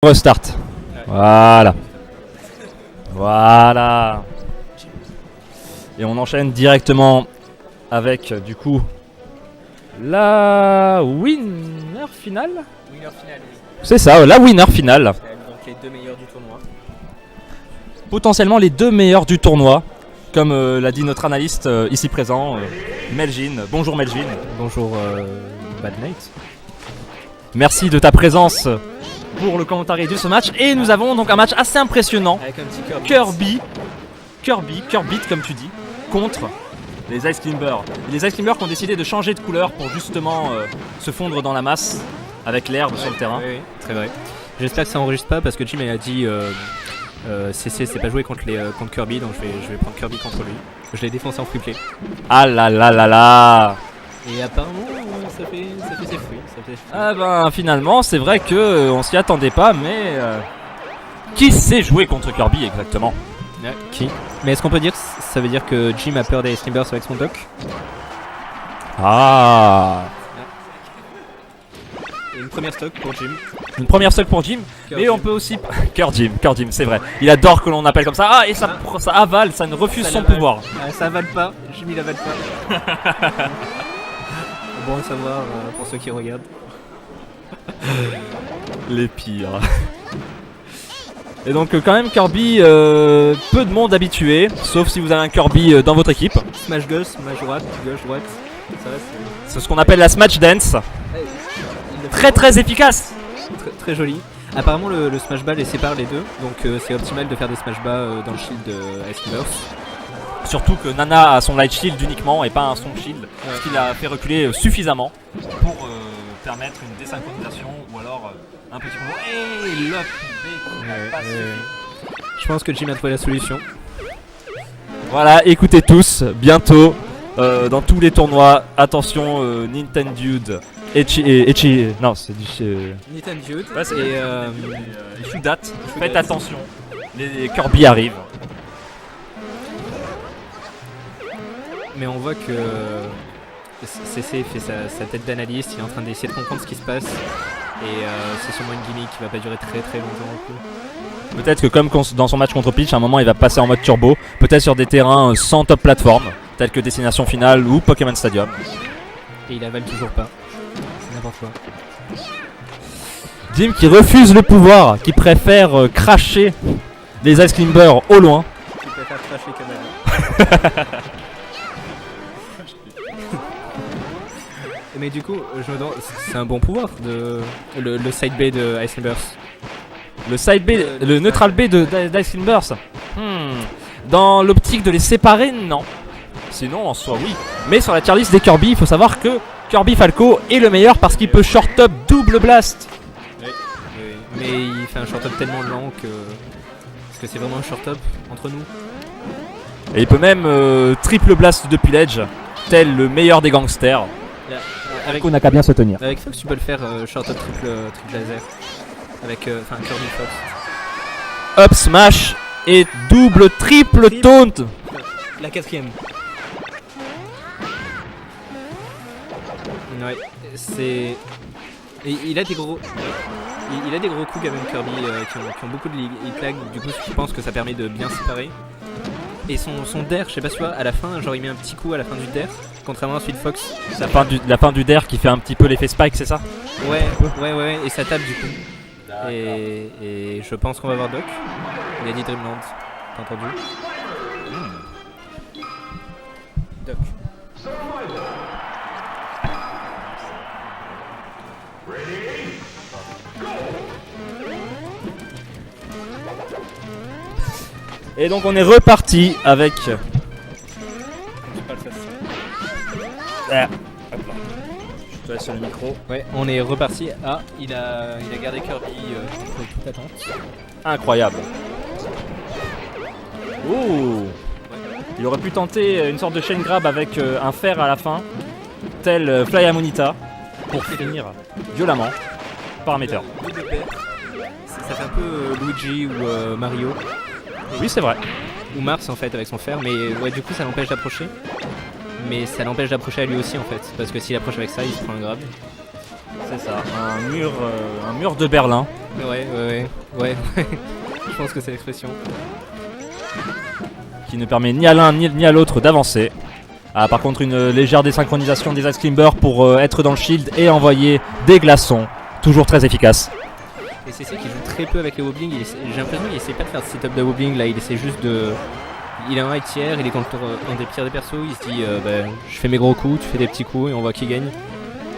Restart. Voilà. Voilà. Et on enchaîne directement avec du coup la winner finale. Winner finale. C'est ça, la winner finale. Donc les deux meilleurs du tournoi. Potentiellement les deux meilleurs du tournoi, comme l'a dit notre analyste ici présent, Melgin. Bonjour Melgin. Bonjour Bad Night. Merci de ta présence pour le commentaire de ce match. Et nous avons donc un match assez impressionnant. Avec un petit Kirby comme tu dis, contre les Ice Climbers. Les Ice Climbers qui ont décidé de changer de couleur pour justement se fondre dans la masse avec l'herbe sur le terrain. Oui, très vrai. J'espère que ça enregistre pas parce que Jim a dit CC c'est pas joué contre Kirby, donc je vais prendre Kirby contre lui. Je l'ai défoncé en free play. Ah là là là là. Et apparemment ça fait ses fruits. Ah ben finalement c'est vrai que on s'y attendait pas, mais qui sait jouer contre Kirby exactement? Ouais, qui? Mais est-ce qu'on peut dire que ça veut dire que Jim a peur des Ice Climbers avec son doc? Ah. Et une première stock pour Jim. Une première stock pour Jim, mais Jim. on peut aussi... Cœur Jim, c'est vrai. Il adore que l'on appelle comme ça. Ah, et ça avale, ça ne refuse Ça son l'avale. pouvoir. Ça avale pas, Jim il avale pas. Bon à savoir pour ceux qui regardent. Les pires. Et donc quand même Kirby, peu de monde habitué, sauf si vous avez un Kirby dans votre équipe. Smash gauche, smash droite, gauche, droite. Ça va, C'est ce qu'on appelle la Smash Dance. Très très efficace. très joli. Apparemment le smash ball les sépare les deux, donc c'est optimal de faire des smash bas dans le shield de Ice Climbers. Surtout que Nana a son light shield uniquement et pas un son shield, ce qui l'a fait reculer suffisamment pour permettre une désynchronisation ou alors un petit combo. Et l'up Je pense que Jim a trouvé la solution. Voilà, écoutez tous, bientôt dans tous les tournois, attention Nintendo non c'est du Nintendo ouais, c'est et Shudat, faites attention, les Kirby arrivent. mais on voit que CC fait sa tête d'analyste, il est en train d'essayer de comprendre ce qui se passe et c'est sûrement une gimmick qui va pas durer très longtemps non plus. Peut-être que comme dans son match contre Peach, à un moment il va passer en mode turbo, peut-être sur des terrains sans top plateforme, tels que Destination Finale ou Pokémon Stadium. Et il avale toujours pas. C'est n'importe quoi. Jim qui refuse le pouvoir, qui préfère cracher les Ice Climbers au loin. Tu préfères cracher Kamala. Mais du coup, je me demande, c'est un bon pouvoir de le side B de Ice Climbers. Le side B, le neutral B d'Ice Climbers. Dans l'optique de les séparer, non. Sinon, en soi, oui. Mais sur la tier list des Kirby, il faut savoir que Kirby Falco est le meilleur parce qu'il peut short up double blast. Oui. Mais il fait un short up tellement lent que... Est-ce que c'est vraiment un short up entre nous? Et il peut même triple blast depuis l'edge, tel le meilleur des gangsters. Avec On n'a qu'à bien se tenir. Fox, tu peux le faire short up triple laser. Avec Kirby Fox. Up smash et double triple taunt. La quatrième. Ouais, c'est... Il a des gros... Il a des gros coups quand même Kirby qui ont beaucoup de hit lag, du coup je pense que ça permet de bien séparer. Et son dair, je sais pas si tu vois, à la fin, genre il met un petit coup à la fin du dair, contrairement à celui de Fox. La fin du dair qui fait un petit peu l'effet spike, c'est ça? Ouais, et ça tape du coup. Et je pense qu'on va voir Doc. Il a dit Dreamland, t'as entendu? Doc. Et donc on est reparti avec... Je te laisse sur le micro. Ouais, on est reparti. Ah, il a gardé Kirby contre toute attente. Incroyable. Ouh. Il aurait pu tenter une sorte de chain grab avec un fer à la fin, tel Fly Amonita, pour finir violemment par un meter. Ça fait un peu Luigi ou Mario. Oui, c'est vrai. Ou Mars en fait avec son fer, mais ouais, du coup ça l'empêche d'approcher. Mais ça l'empêche d'approcher à lui aussi en fait, parce que s'il approche avec ça, il se prend un grab. C'est ça, un mur de Berlin Ouais. Je pense que c'est l'expression. Qui ne permet ni à l'un ni à l'autre d'avancer. Ah, par contre, une légère désynchronisation des Ice Climbers pour être dans le shield et envoyer des glaçons. Toujours très efficace. Et c'est ça qui joue très peu avec les wobbling. J'ai l'impression qu'il essaie pas de faire de setup de wobbling là, il essaie juste de. Il a un high tier, il est contre un des pires des persos, il se dit je fais mes gros coups, tu fais des petits coups et on voit qui gagne.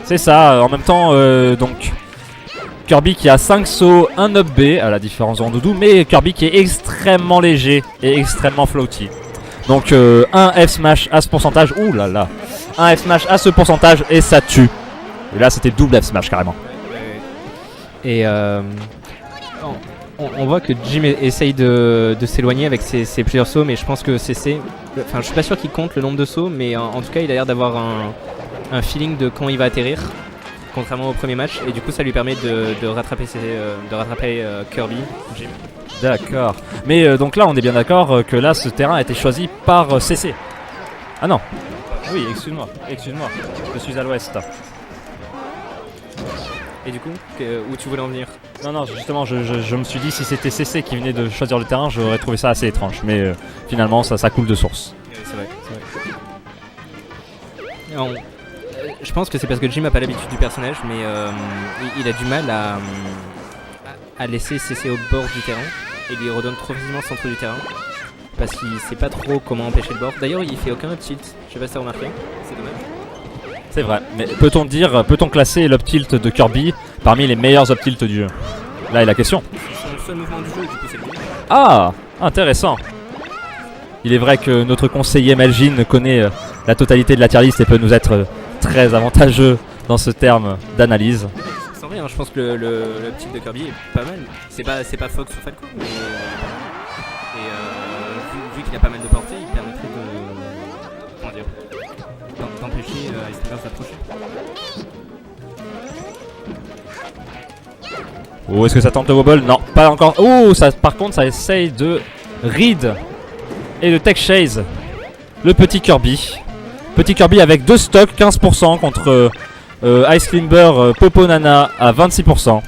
C'est ça, en même temps, donc Kirby qui a 5 sauts, 1 up B, à la différence de Doudou, mais Kirby qui est extrêmement léger et extrêmement floaty. Donc un F smash à ce pourcentage, ouh là là, un F smash à ce pourcentage et ça tue. Et là c'était double F smash carrément. Et on voit que Jim essaye de s'éloigner avec ses plusieurs sauts, mais je pense que CC, enfin je suis pas sûr qu'il compte le nombre de sauts, mais en tout cas il a l'air d'avoir un feeling de quand il va atterrir, contrairement au premier match, et du coup ça lui permet de rattraper Kirby, Jim. D'accord. Mais donc là on est bien d'accord que là ce terrain a été choisi par CC. Ah non. Oui, excuse-moi, je suis à l'ouest. Et du coup, où tu voulais en venir? Non, justement, je me suis dit si c'était CC qui venait de choisir le terrain, j'aurais trouvé ça assez étrange. Mais finalement, ça coule de source. C'est vrai. Je pense que c'est parce que Jim n'a pas l'habitude du personnage, mais il a du mal à laisser CC au bord du terrain. Et il redonne trop facilement le centre du terrain. Parce qu'il sait pas trop comment empêcher le bord. D'ailleurs, il fait aucun up tilt. Je sais pas si t'as remarqué. C'est dommage. C'est vrai, mais peut-on classer l'up tilt de Kirby parmi les meilleurs up tilt du jeu? Là est la question. C'est le seul mouvement du jeu, du coup c'est le mieux. Ah, intéressant. Il est vrai que notre conseiller Melgin connaît la totalité de la tier list et peut nous être très avantageux dans ce terme d'analyse. Sans rien, je pense que le tilt de Kirby est pas mal. C'est pas Fox ou Falco, mais vu qu'il a pas mal de portée, il permettrait d'empêcher Ice Climbers d'approcher. Oh, est-ce que ça tente le wobble? Non, pas encore. Oh, ça, par contre, ça essaye de read et de tech chase le petit Kirby. Petit Kirby avec 2 stocks, 15% contre Ice Climber Popo Nana à 26%.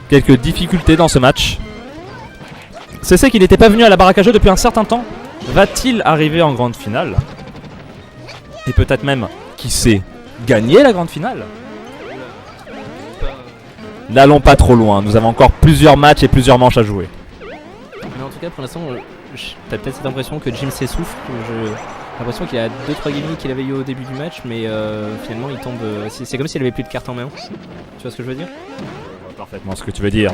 Quelques difficultés dans ce match. C'est qu'il n'était pas venu à la baraque à jeu depuis un certain temps. Va-t-il arriver en grande finale? Et peut-être même, qui sait, gagner la grande finale? N'allons pas trop loin, nous avons encore plusieurs matchs et plusieurs manches à jouer. Mais en tout cas, pour l'instant, t'as peut-être cette impression que Jim s'essouffle. J'ai l'impression qu'il a 2-3 gimmicks qu'il avait eu au début du match, mais finalement il tombe. C'est comme s'il avait plus de cartes en main. Tu vois ce que je veux dire? Parfaitement ce que tu veux dire.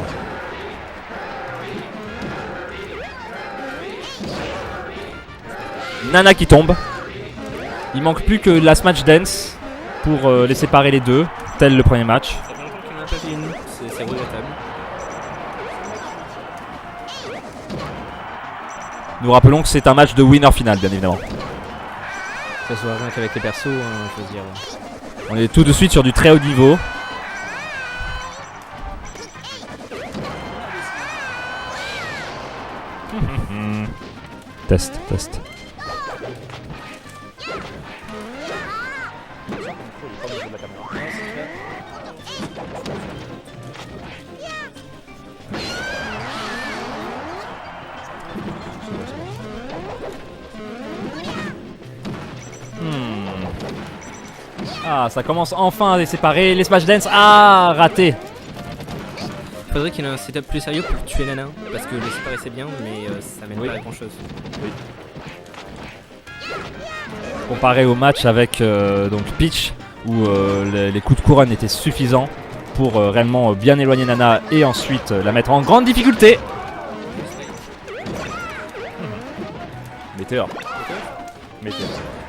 Nana qui tombe. Il manque plus que la Smash Dance pour les séparer les deux, tel le premier match. Ça fait longtemps qu'il n'en a pas fait une, c'est regrettable. Nous rappelons que c'est un match de winner final, bien évidemment. Ça se voit rien qu'avec les persos, hein, je veux dire. On est tout de suite sur du très haut niveau. Test. Ah, ça commence enfin à les séparer. Les Smash Dance, ah, raté. Faudrait qu'il ait un setup plus sérieux pour tuer Nana, parce que les séparer c'est bien, mais ça mène pas à grand chose. Oui. Comparé au match avec donc Peach, où les coups de couronne étaient suffisants pour réellement bien éloigner Nana et ensuite la mettre en grande difficulté. Météore.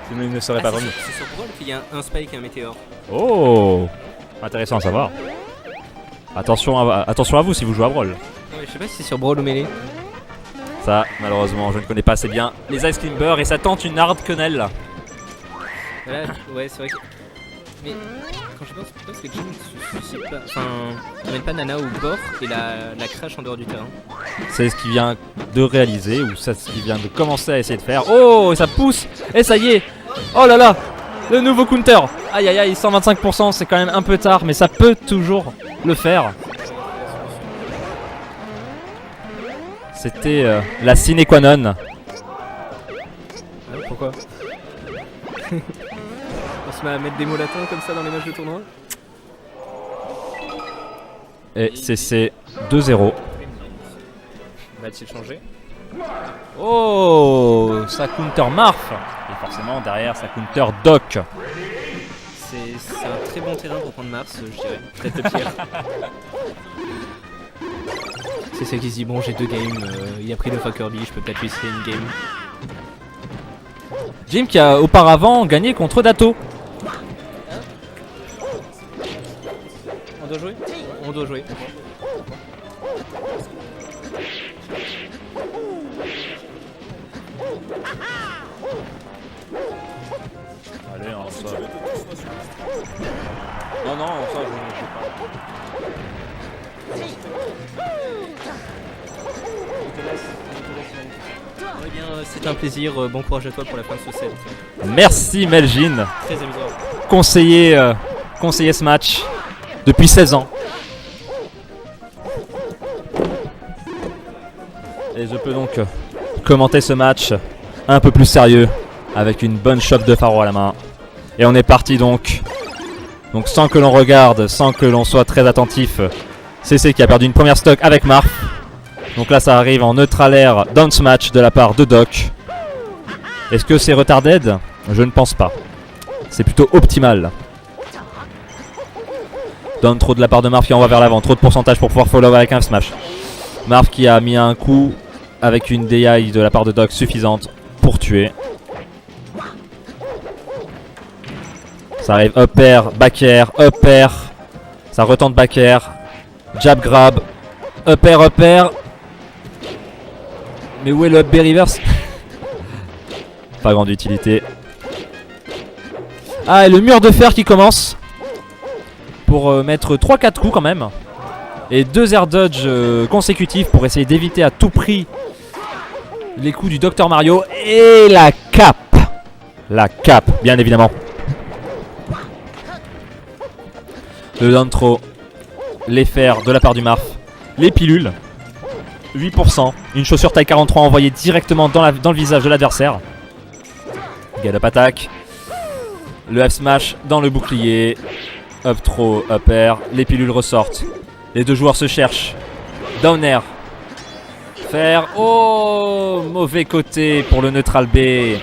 Sinon il ne serait pas revenu. C'est sur Brawl qu'il y a un spike et un météore. Oh, intéressant à savoir. Attention à vous si vous jouez à Brawl. Ouais, je sais pas si c'est sur Brawl ou Melee. Ça, malheureusement, je ne connais pas assez bien les Ice Climbers et ça tente une hard quenelle. Voilà, ouais, c'est vrai que. Mais quand je pense que Jim ne suscite pas. Enfin, n'amène pas Nana au bord et la crash en dehors du terrain. C'est ce qu'il vient de réaliser ou c'est ce qu'il vient de commencer à essayer de faire. Oh, et ça pousse. Et ça y est. Oh là là. Le nouveau counter. Aïe aïe aïe, 125%, c'est quand même un peu tard, mais ça peut toujours le faire. C'était la sine qua non. Pourquoi on se met à mettre des mots latins comme ça dans les matchs de tournoi? Et c'est 2-0. Va-t-il changer? Oh, ça counter Marf. Et forcément derrière ça counter Doc. C'est un très bon terrain pour prendre Mars, je dirais. Peut-être le pire. C'est celle qui se dit bon j'ai 2 games, il a pris le Kirby, je peux peut-être lui essayer une game. Jim qui a auparavant gagné contre Dato. On doit jouer? On doit jouer. Allez, hein, ça. Non, ça je pas. Eh bien, c'est un plaisir, bon courage à toi pour la fin de ce set. Merci Melgin, Très amusant. conseiller ce match depuis 16 ans. Et je peux donc commenter ce match un peu plus sérieux avec une bonne chope de Faro à la main. Et on est parti donc sans que l'on regarde, sans que l'on soit très attentif. CC qui a perdu une première stock avec Marf. Donc là ça arrive en neutral air dance match de la part de Doc. Est-ce que c'est retarded? Je ne pense pas. C'est plutôt optimal. Down trop de la part de Marf qui envoie vers l'avant. Trop de pourcentage pour pouvoir follow avec un smash. Marf qui a mis un coup avec une DI de la part de Doc suffisante pour tuer. Ça arrive up air, back air, up air. Ça retente back air. Jab grab. Up air. Mais où est le up B reverse? Pas grande utilité. Ah, et le mur de fer qui commence. Pour mettre 3-4 coups quand même. Et 2 air dodge consécutifs pour essayer d'éviter à tout prix les coups du Dr Mario. Et la cape. La cape, bien évidemment. Le down throw. Les fers de la part du Marf. Les pilules. 8%. Une chaussure taille 43 envoyée directement dans le visage de l'adversaire. Get up attack. Le F smash dans le bouclier. Up throw, up air. Les pilules ressortent. Les deux joueurs se cherchent. Down air. Faire. Oh, mauvais côté pour le neutral B.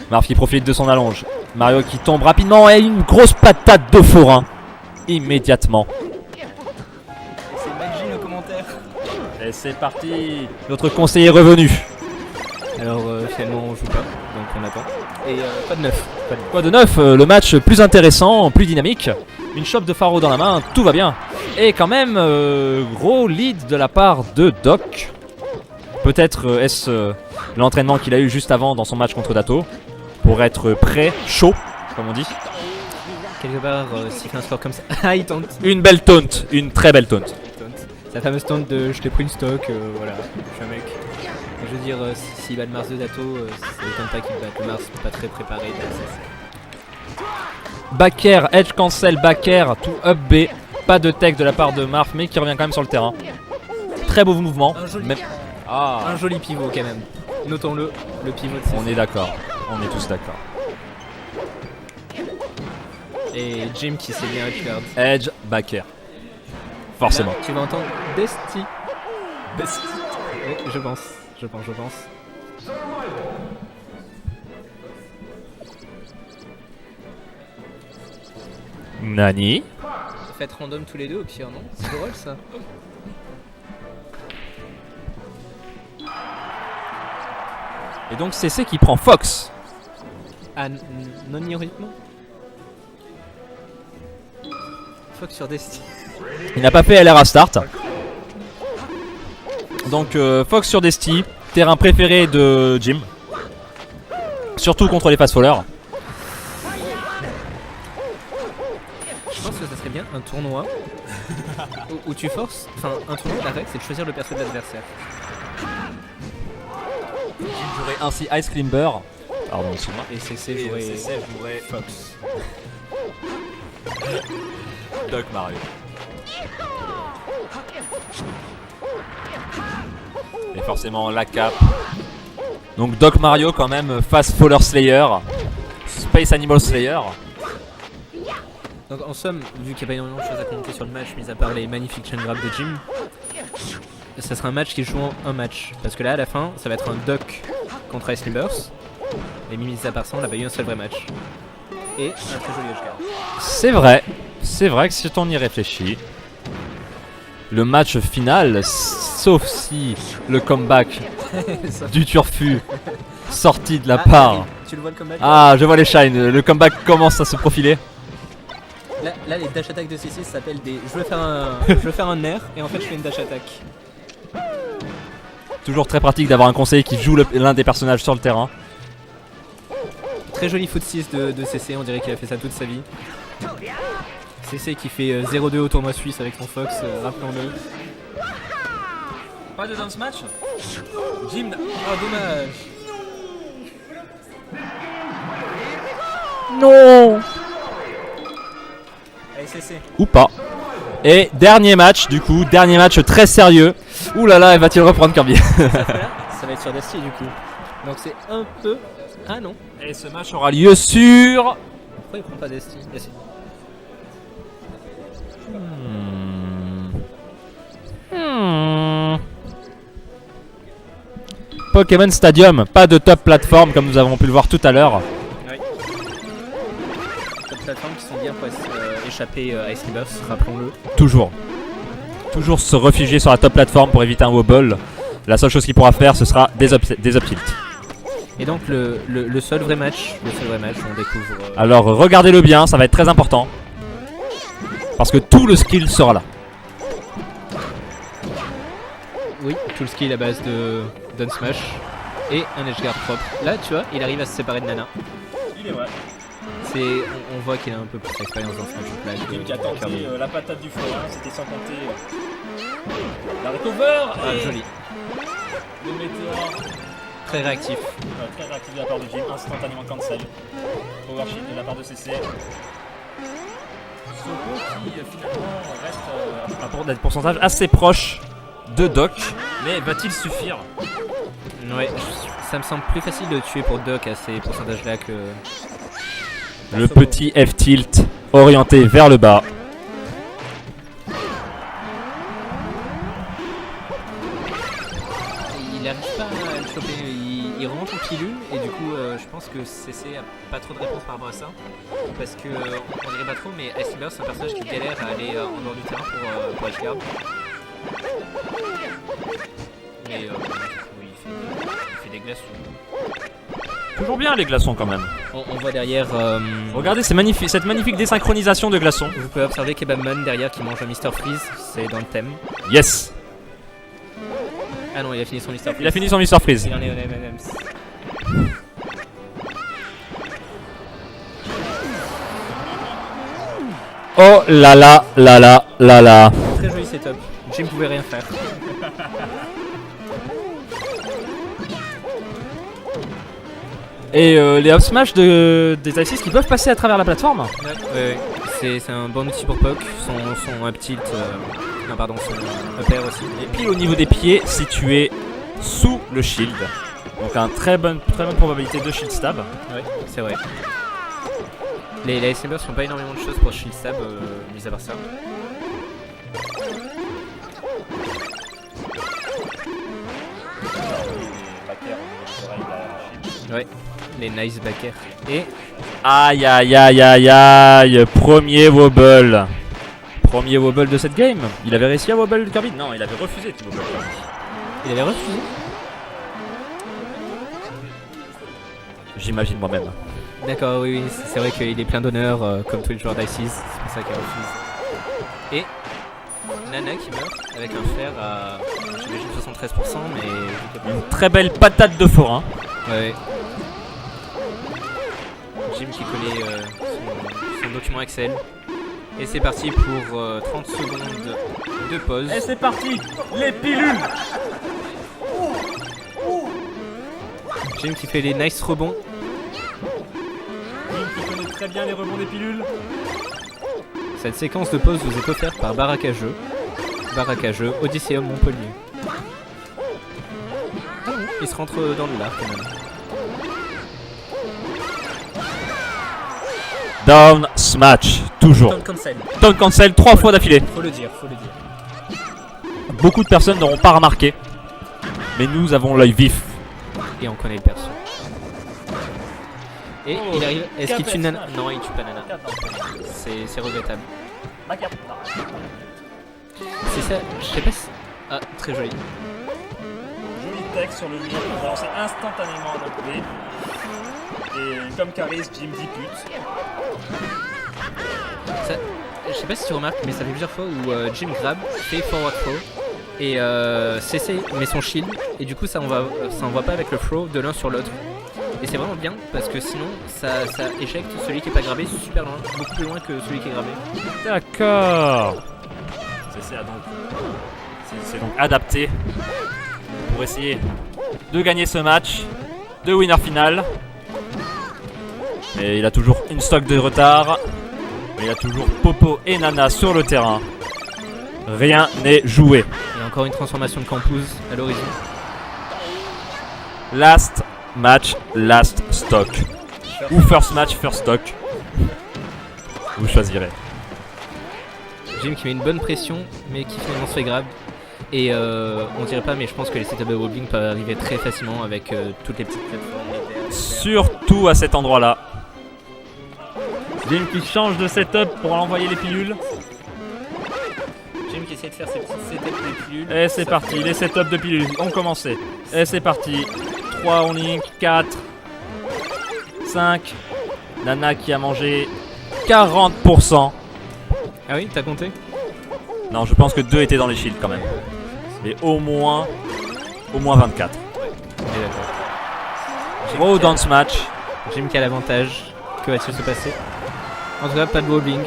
Marf qui profite de son allonge. Mario qui tombe rapidement et une grosse patate de forain. Immédiatement. C'est Melgin au commentaire. Et c'est parti. Notre conseiller est revenu. Alors finalement on joue pas, donc on attend. Et pas de neuf. Quoi de neuf, le match plus intéressant, plus dynamique. Une chope de Faro dans la main, tout va bien. Et quand même, gros lead de la part de Doc. Peut-être est-ce l'entraînement qu'il a eu juste avant dans son match contre Dato. Pour être prêt, chaud, comme on dit. Quelque part, s'il fait un score comme ça. Ah, il tente. Une belle taunt, une très belle taunt. C'est la fameuse taunt de je t'ai pris une stock, voilà, je suis un mec. Je veux dire, s'il bat le Mars de Dato, ça m'étonne pas qu'il batte le Mars, pas très préparé. Back air, edge cancel, back air, tout up B. Pas de tech de la part de Marf, mais qui revient quand même sur le terrain. Très beau mouvement. Un joli pivot quand même. Notons-le, le pivot de CC. On est d'accord, on est tous d'accord. Et Jim qui s'est bien upcard. Edge, back air. Forcément. Là, tu vas entendre Bestie. Oui, je pense. Nani. Faites random tous les deux au pire, non? C'est drôle ça. Et donc CC qui prend Fox. Ah, non ironiquement. Fox sur Destiny. Il n'a pas fait LR à start. Donc Fox sur Desti, terrain préféré de Jim. Surtout contre les fast fallers. Je pense que ça serait bien un tournoi où tu forces. Enfin, un tournoi, la règle c'est de choisir le perso de l'adversaire. Jim jouerait ainsi Ice Climber. Pardon, excuse-moi. Et CC jouerait Fox. Doc Mario. Et forcément la cape. Donc Doc Mario quand même face Faller Slayer, Space Animal Slayer. Donc en somme, vu qu'il n'y a pas énormément de choses à commenter sur le match, mis à part les magnifiques chain grabs de Jim, ça sera un match qui joue en un match. Parce que là, à la fin, ça va être un Doc contre Ice Climbers. Et mis à part ça, on n'a pas eu un seul vrai match. Et un très joli edgeguard. C'est vrai que si on y réfléchit, le match final, sauf si le comeback du Turfu sorti de la part... Tu le vois le comeback? Ah, je vois les shines, le comeback commence à se profiler. Là, les dash attack de C6 s'appellent des... Je veux faire un nair et en fait je fais une dash attack. Toujours très pratique d'avoir un conseiller qui joue l'un des personnages sur le terrain. Très joli foot 6 de CC, on dirait qu'il a fait ça toute sa vie. CC qui fait 0-2 au tournoi suisse avec son Fox, rappelons-le. Pas de dance match Jim, oh dommage. Non. Allez CC. Ou pas. Et dernier match du coup, dernier match très sérieux. Ouh là là, va-t-il reprendre Kirby? Ça va être sur Dusty du coup. Donc c'est un peu... Ah non. Et ce match aura lieu sur... Pourquoi il prend pas Dusty? Pokémon Stadium, pas de top plateforme comme nous avons pu le voir tout à l'heure. Oui. Top plateformes qui sont bien pour échapper à Ice Climbers, rappelons-le. Toujours. Toujours se réfugier sur la top plateforme pour éviter un wobble. La seule chose qu'il pourra faire, ce sera des up tilts. Et donc le seul vrai match, on découvre... Alors regardez-le bien, ça va être très important. Parce que tout le skill sera là. Oui, tout le skill à base de Down Smash et un edgeguard propre. Là, tu vois, il arrive à se séparer de Nana. Il est vrai. On voit qu'il a un peu plus d'expérience dans ce match. Jim qui a tenté la patate du forain, c'était sans compter la recover et joli. Le météore. Très réactif. Très réactif de la part de Jim, instantanément cancel. Power shield de la part de CC. Soko qui finalement reste à un pourcentage assez proche de Doc, mais va-t-il suffire? Ouais, ça me semble plus facile de tuer pour Doc à ces pourcentages là que... Le petit F-tilt orienté vers le bas. Il n'arrive pas à le choper, il rentre en pilule et du coup je pense que CC a pas trop de réponse par rapport à ça. Parce que on dirait pas trop mais Ice Climbers c'est un personnage qui galère à aller en dehors du terrain pour edgeguard. Mais oui, il fait des glaçons. Toujours bien les glaçons quand même. On voit derrière... Regardez cette magnifique désynchronisation de glaçons. Vous pouvez observer Kebabman derrière qui mange un Mr Freeze, c'est dans le thème. Yes. Ah non, il a fini son Mr Freeze. Il a fini son Mr Freeze. Il en est au M&M's. Oh là là là là là là. Très joli setup. Jim pouvait rien faire. Et les up smash des Ice qui peuvent passer à travers la plateforme. Ouais. C'est un bon outil pour Puck. Son up tilt. Non, pardon, son up air aussi. Et pile au niveau des pieds, situé sous le shield. Donc un très bonne probabilité de shield stab. Ouais, c'est vrai. Les Ice Climbers font pas énormément de choses pour shield stab, mis à part ça. Ouais, les nice backers. Et aïe aïe aïe aïe aïe, premier wobble. Premier wobble de cette game. Il avait réussi à wobble Kirby? Non, il avait refusé de wobble Kirby. Il avait refusé? J'imagine moi-même. D'accord, oui, c'est vrai qu'il est plein d'honneur comme tous les joueurs d'Ices, c'est pour ça qu'il refuse. Et Nana qui meurt avec un fer à, j'imagine 73%, mais... Une très belle patate de forain. Ouais. Jim qui connaît son document Excel. Et c'est parti pour 30 secondes de pause. Et c'est parti, les pilules. Jim qui fait les nice rebonds. Jim qui connaît très bien les rebonds des pilules. Cette séquence de pause vous est offerte par Baraka-Jeux. Baraka-Jeux, Odysseum Montpellier. Il se rentre dans le lard quand même. Down smash, toujours. Don't cancel. Down cancel 3 fois d'affilée. Faut le dire, faut le dire. Beaucoup de personnes n'auront pas remarqué. Mais nous avons l'œil vif. Et on connaît le perso. Et il arrive. Est-ce qu'il tue Nana? Non, il tue pas Nana. C'est regrettable. C'est ça, je sais pas si. Ah, très joli. Joli texte sur le mur, on va lancer instantanément un upplay. Et comme Caris, Jim dit pute. Ça, je sais pas si tu remarques, mais ça fait plusieurs fois où Jim grab, fait forward throw, et CC met son shield, et du coup ça envoie pas avec le throw de l'un sur l'autre. Et c'est vraiment bien parce que sinon ça éjecte celui qui est pas grabé super loin, beaucoup plus loin que celui qui est grabé. D'accord. C'est donc adapté pour essayer de gagner ce match de winner final. Mais il a toujours une stock de retard. Mais il y a toujours Popo et Nana sur le terrain. Rien n'est joué. Et encore une transformation de Campus à l'horizon. Last match, last stock. Ou first match, first stock. Vous choisirez. Jim qui met une bonne pression, mais qui finalement se fait grab. Et on dirait pas, mais je pense que les setups de wobbling peuvent arriver très facilement avec toutes les petites plateformes. Surtout à cet endroit-là. Jim qui change de setup pour envoyer les pilules. Jim qui essaie de faire ses petites setups de pilules. Et c'est parti, les setups de pilules ont commencé. Et c'est parti. 3 on link, 4, 5. Nana qui a mangé 40%. Ah oui, t'as compté? Non, je pense que 2 étaient dans les shields quand même. Et au moins 24. On est d'accord. Gros dans ce match. Jim qui a l'avantage. Que va-t-il se passer? En tout cas, pas de wobbling.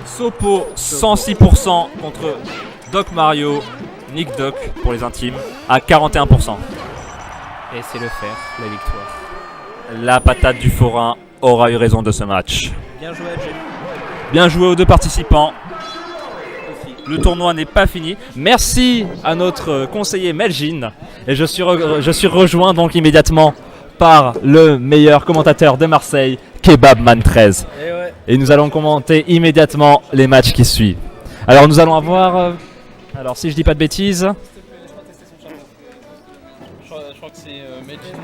Sopo 106% contre Doc Mario, Nick Doc pour les intimes à 41%. Et c'est le fer, la victoire. La patate du forain aura eu raison de ce match. Bien joué à Jim. Bien joué aux 2 participants. Aussi. Le tournoi n'est pas fini. Merci à notre conseiller Melgin. Et je suis rejoint donc immédiatement par le meilleur commentateur de Marseille, Kebabman 13. Et nous allons commenter immédiatement les matchs qui suivent. Alors nous allons avoir... alors si je dis pas de bêtises... Je crois que c'est Medjin